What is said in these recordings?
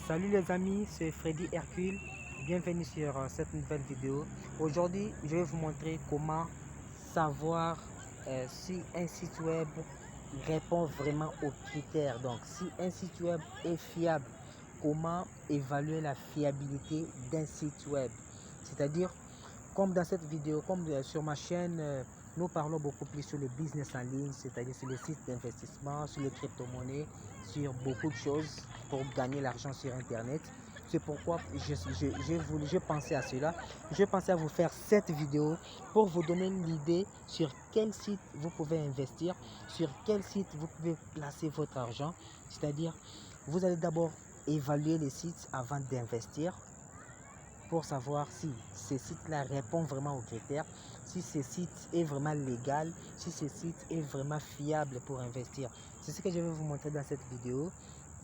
Salut les amis, c'est Freddy Hercule. Bienvenue sur cette nouvelle vidéo. Aujourd'hui, je vais vous montrer comment savoir si un site web répond vraiment aux critères. Donc, si un site web est fiable, comment évaluer la fiabilité d'un site web. C'est-à-dire, comme dans cette vidéo, comme sur ma chaîne, nous parlons beaucoup plus sur le business en ligne, c'est-à-dire sur les sites d'investissement, sur les crypto-monnaies, sur beaucoup de choses pour gagner l'argent sur Internet. C'est pourquoi je pensais à cela. Je pensais à vous faire cette vidéo pour vous donner l'idée sur quel site vous pouvez investir, sur quel site vous pouvez placer votre argent. C'est-à-dire, vous allez d'abord évaluer les sites avant d'investir, pour savoir si ce site-là répond vraiment aux critères, si ce site est vraiment légal, si ce site est vraiment fiable pour investir. C'est ce que je vais vous montrer dans cette vidéo.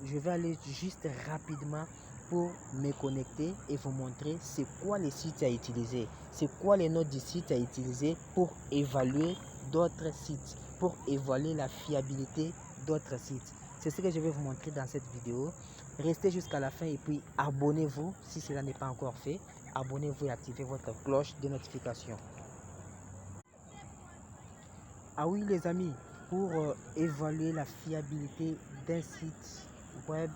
Je vais aller juste rapidement pour me connecter et vous montrer c'est quoi les sites à utiliser, c'est quoi les notes du site à utiliser pour évaluer d'autres sites, pour évaluer la fiabilité d'autres sites. C'est ce que je vais vous montrer dans cette vidéo. Restez jusqu'à la fin et puis abonnez-vous si cela n'est pas encore fait. Abonnez-vous et activez votre cloche de notification. Ah oui les amis, pour évaluer la fiabilité d'un site web,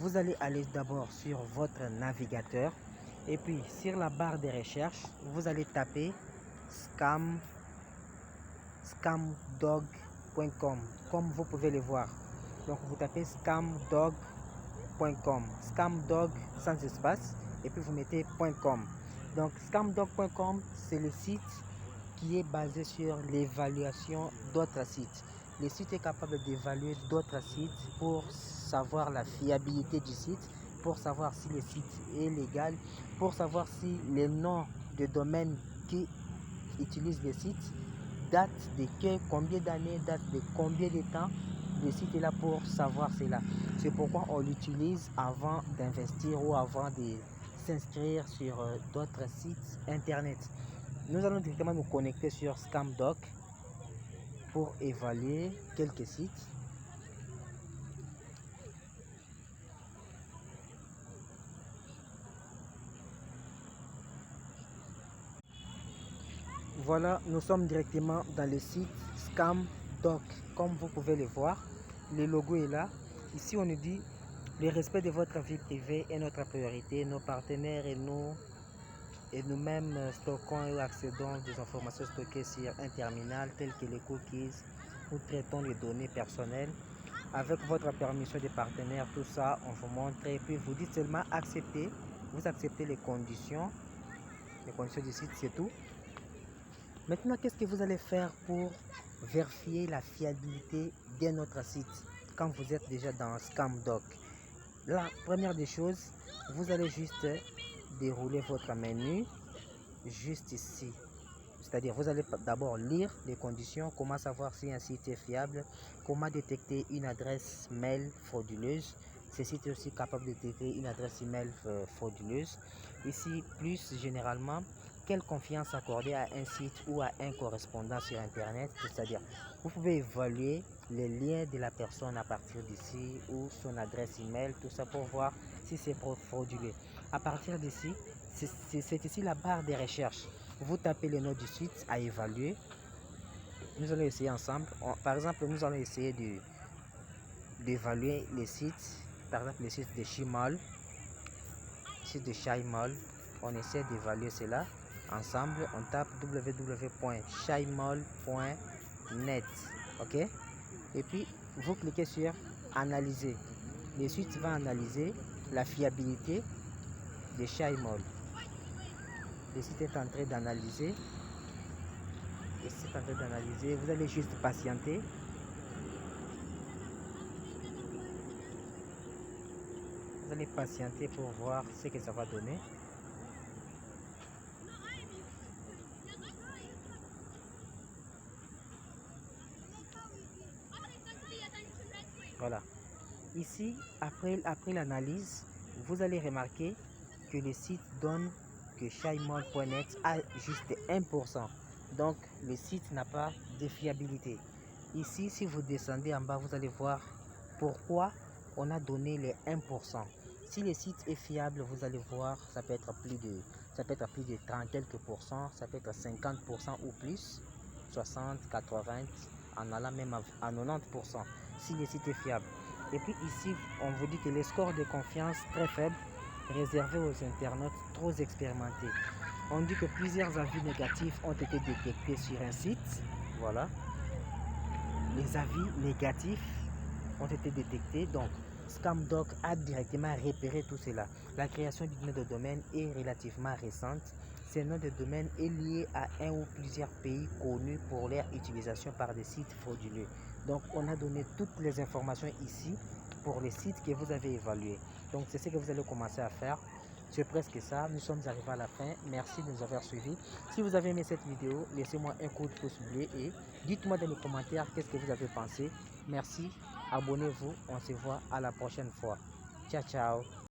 vous allez aller d'abord sur votre navigateur et puis sur la barre de recherche, vous allez taper scamdog.com comme vous pouvez le voir. Donc vous tapez scamdog.com, scamdog sans espace et puis vous mettez .com. Donc scamdog.com, c'est le site qui est basé sur l'évaluation d'autres sites. Le site est capable d'évaluer d'autres sites pour savoir la fiabilité du site, pour savoir si le site est légal, pour savoir si les noms de domaine qui utilisent le site date de combien d'années, date de combien de temps. Le site est là pour savoir cela. C'est pourquoi on l'utilise avant d'investir ou avant de s'inscrire sur d'autres sites internet. Nous allons directement nous connecter sur Scamdog pour évaluer quelques sites. Voilà, nous sommes directement dans le site Scamdog. Comme vous pouvez le voir, le logo est là. Ici, on nous dit le respect de votre vie privée est notre priorité. Nos partenaires et nous-mêmes stockons et accédons des informations stockées sur un terminal tel que les cookies. Nous traitons les données personnelles. Avec votre permission des partenaires, tout ça, on vous montre et puis vous dites seulement accepter. Vous acceptez les conditions du site, c'est tout. Maintenant, qu'est-ce que vous allez faire pour vérifier la fiabilité d'un autre site quand vous êtes déjà dans Scamdog? La première des choses, vous allez juste dérouler votre menu juste ici. C'est-à-dire, vous allez d'abord lire les conditions, comment savoir si un site est fiable, comment détecter une adresse mail frauduleuse. Ce site est aussi capable de détecter une adresse email frauduleuse. Ici, plus généralement, quelle confiance accorder à un site ou à un correspondant sur Internet. C'est-à-dire, vous pouvez évaluer les liens de la personne à partir d'ici ou son adresse email, tout ça pour voir si c'est frauduleux. À partir d'ici, c'est ici la barre de recherche. Vous tapez le nom du site à évaluer. Nous allons essayer ensemble. Par exemple, nous allons essayer d'évaluer les sites. Par exemple, le site de Shimol. Site de Shaimol. On essaie d'évaluer cela ensemble. On tape www.shaimol.net. OK? Et puis, vous cliquez sur analyser. Le site va analyser la fiabilité de Shaimol. Le site est en train d'analyser. Vous allez juste patienter. Vous allez patienter pour voir ce que ça va donner. Voilà. Ici, après l'analyse, vous allez remarquer que le site donne que shaimol.net a juste 1%. Donc, le site n'a pas de fiabilité. Ici, si vous descendez en bas, vous allez voir pourquoi on a donné les 1%. Si le site est fiable, vous allez voir, ça peut être plus de 30 quelques pourcents, ça peut être 50% ou plus, 60, 80, en allant même à 90% si le site est fiable. Et puis ici, on vous dit que les scores de confiance très faibles, réservés aux internautes trop expérimentés. On dit que plusieurs avis négatifs ont été détectés sur un site. Voilà. Les avis négatifs ont été détectés. Donc, Scamdog a directement repéré tout cela. La création du nom de domaine est relativement récente. Ce nom de domaine est lié à un ou plusieurs pays connus pour leur utilisation par des sites frauduleux. Donc, on a donné toutes les informations ici pour les sites que vous avez évalués. Donc, c'est ce que vous allez commencer à faire. C'est presque ça. Nous sommes arrivés à la fin. Merci de nous avoir suivis. Si vous avez aimé cette vidéo, laissez-moi un coup de pouce bleu et dites-moi dans les commentaires qu'est-ce que vous avez pensé. Merci. Abonnez-vous. On se voit à la prochaine fois. Ciao, ciao.